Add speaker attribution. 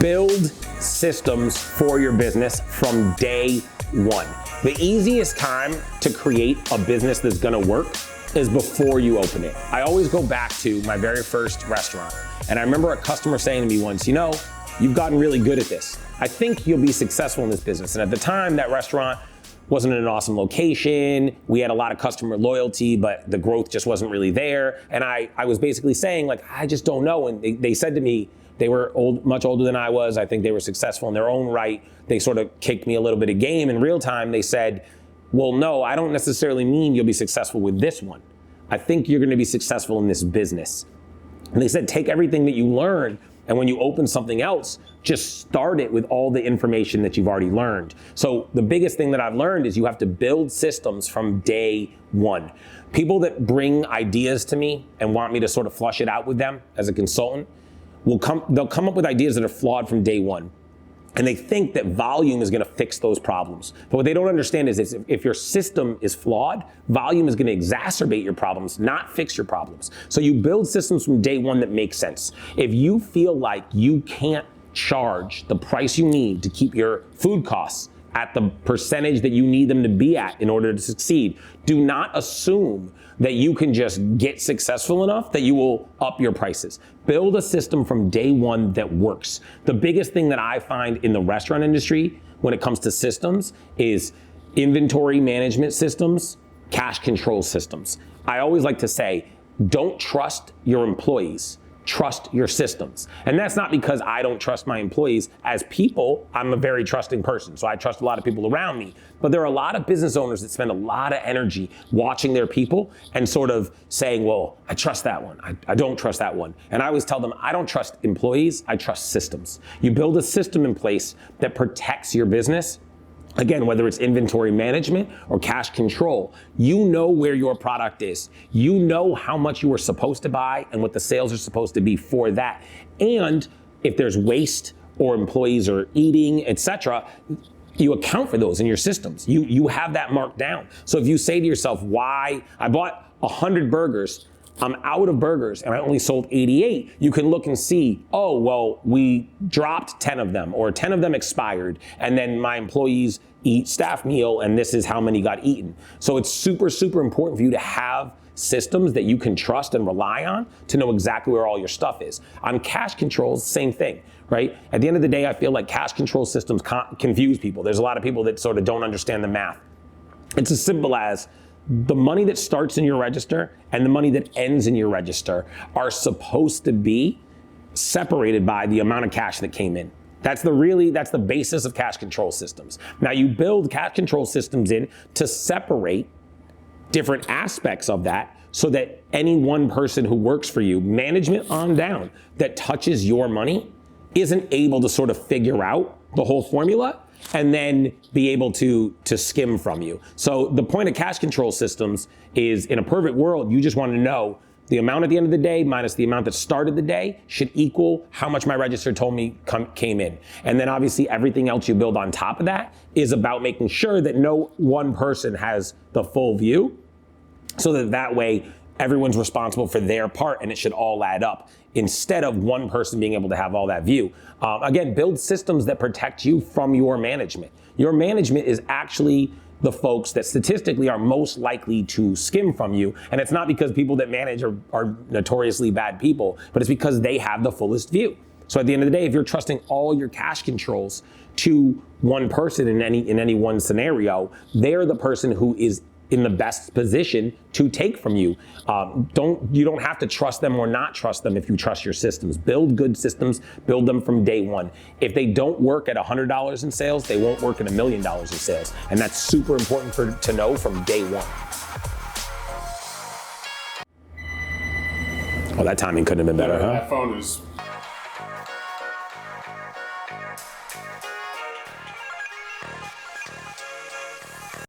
Speaker 1: Build systems for your business from day one. The easiest time to create a business that's gonna work is before you open it. I always go back to my very first restaurant. And I remember a customer saying to me once, you know, you've gotten really good at this. I think you'll be successful in this business. And at the time, that restaurant wasn't in an awesome location. We had a lot of customer loyalty, but the growth just wasn't really there. And I was basically saying, like, I just don't know. And they said to me, they were much older than I was. I think they were successful in their own right. They sort of kicked me a little bit of game. In real time, they said, well, no, I don't necessarily mean you'll be successful with this one. I think you're gonna be successful in this business. And they said, take everything that you learn, and when you open something else, just start it with all the information that you've already learned. So the biggest thing that I've learned is you have to build systems from day one. People that bring ideas to me and want me to sort of flush it out with them as a consultant, they'll come up with ideas that are flawed from day one. And they think that volume is gonna fix those problems. But what they don't understand is if your system is flawed, volume is gonna exacerbate your problems, not fix your problems. So you build systems from day one that make sense. If you feel like you can't charge the price you need to keep your food costs at the percentage that you need them to be at in order to succeed, do not assume that you can just get successful enough that you will up your prices. Build a system from day one that works. The biggest thing that I find in the restaurant industry when it comes to systems is inventory management systems, cash control systems. I always like to say, don't trust your employees. Trust your systems. And that's not because I don't trust my employees. As people, I'm a very trusting person, so I trust a lot of people around me. But there are a lot of business owners that spend a lot of energy watching their people and sort of saying, well, I trust that one, I don't trust that one. And I always tell them, I don't trust employees, I trust systems. You build a system in place that protects your business. Again, whether it's inventory management or cash control, you know where your product is. You know how much you are supposed to buy and what the sales are supposed to be for that. And if there's waste or employees are eating, etc., you account for those in your systems. You have that marked down. So if you say to yourself, why I bought 100 burgers, I'm out of burgers and I only sold 88, you can look and see, oh, well, we dropped 10 of them or 10 of them expired and then my employees eat staff meal and this is how many got eaten. So it's super, super important for you to have systems that you can trust and rely on to know exactly where all your stuff is. On cash controls, same thing, right? At the end of the day, I feel like cash control systems confuse people. There's a lot of people that sort of don't understand the math. It's as simple as the money that starts in your register and the money that ends in your register are supposed to be separated by the amount of cash that came in. That's the basis of cash control systems. Now you build cash control systems in to separate different aspects of that so that any one person who works for you, management on down, that touches your money isn't able to sort of figure out the whole formula and then be able to skim from you. So the point of cash control systems is, in a perfect world, you just want to know the amount at the end of the day minus the amount that started the day should equal how much my register told me came in. And then obviously everything else you build on top of that is about making sure that no one person has the full view, so that way everyone's responsible for their part and it should all add up instead of one person being able to have all that view. Again, build systems that protect you from your management. Your management is actually the folks that statistically are most likely to skim from you. And it's not because people that manage are notoriously bad people, but it's because they have the fullest view. So at the end of the day, if you're trusting all your cash controls to one person in any one scenario, they're the person who is in the best position to take from you. You don't have to trust them or not trust them if you trust your systems. Build good systems, build them from day one. If they don't work at $100 in sales, they won't work at $1 million in sales. And that's super important to know from day one. Oh, that timing couldn't have been better, huh?
Speaker 2: That phone is